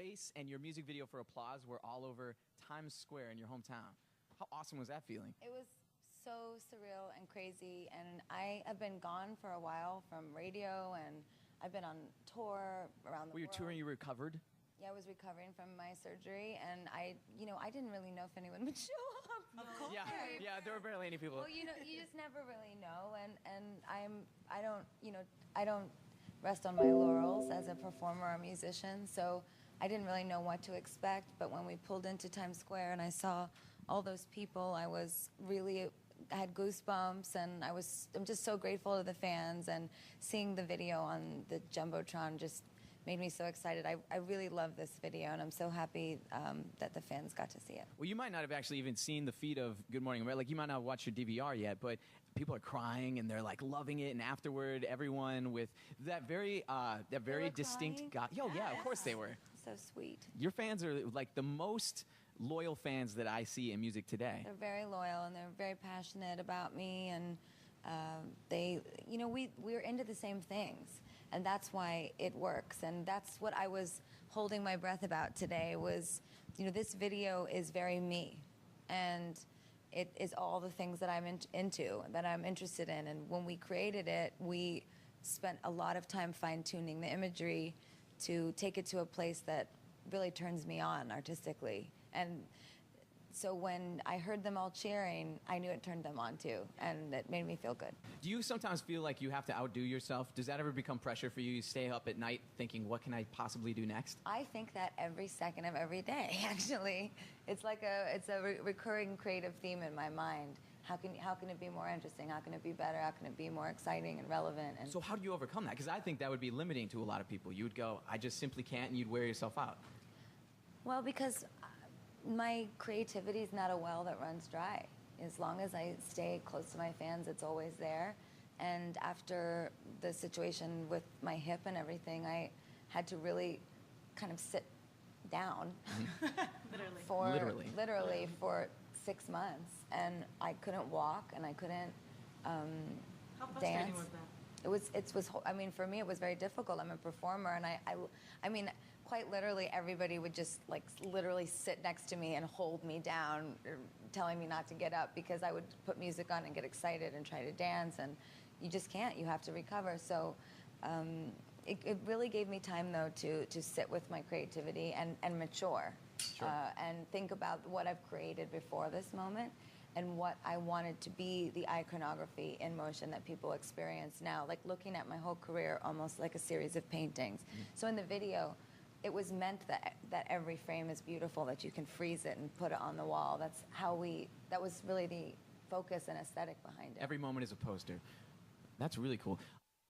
face and your music video for Applause were all over Times Square in your hometown. How awesome was that feeling? It was so surreal and crazy, and I have been gone for a while from radio, and I've been on tour around the world. Were you touring? You recovered? Yeah, I was recovering from my surgery, and I didn't really know if anyone would show up. Of course. Yeah, there were barely any people. Well, you just never really know, and I don't rest on my laurels as a performer or musician, so I didn't really know what to expect. But when we pulled into Times Square and I saw all those people, I had goosebumps, and I'm just so grateful to the fans, and seeing the video on the Jumbotron just made me so excited. I really love this video, and I'm so happy that the fans got to see it. Well, you might not have actually even seen the feed of Good Morning America. Like, you might not have watched your DVR yet, but people are crying and they're like loving it. And afterward, everyone with that very distinct guy. Yo, yeah, of course they were. So sweet. Your fans are like the most loyal fans that I see in music today. They're very loyal, and they're very passionate about me, and we're into the same things. And that's why it works. And that's what I was holding my breath about today was, this video is very me. And it is all the things that I'm into, that I'm interested in. And when we created it, we spent a lot of time fine-tuning the imagery to take it to a place that really turns me on artistically. And so when I heard them all cheering, I knew it turned them on too, and it made me feel good. Do you sometimes feel like you have to outdo yourself? Does that ever become pressure for you? You stay up at night thinking, what can I possibly do next? I think that every second of every day, actually. It's like it's a recurring creative theme in my mind. How can it be more interesting? How can it be better? How can it be more exciting and relevant? And so how do you overcome that? Because I think that would be limiting to a lot of people. You would go, I just simply can't, and you'd wear yourself out. Well, because my creativity is not a well that runs dry. As long as I stay close to my fans, it's always there. And after the situation with my hip and everything, I had to really kind of sit down literally for 6 months, and I couldn't walk and I couldn't How frustrating dance. was that? I mean, for me, it was very difficult. I'm a performer, and I mean, quite literally, everybody would just literally sit next to me and hold me down, telling me not to get up, because I would put music on and get excited and try to dance, and you just can't. You have to recover. So it really gave me time, though, to sit with my creativity and mature. Sure. And think about what I've created before this moment and what I wanted to be the iconography in motion that people experience now, like looking at my whole career almost like a series of paintings. So in the video, it was meant that every frame is beautiful, that you can freeze it and put it on the wall. That was really the focus and aesthetic behind it. Every moment is a poster. That's really cool.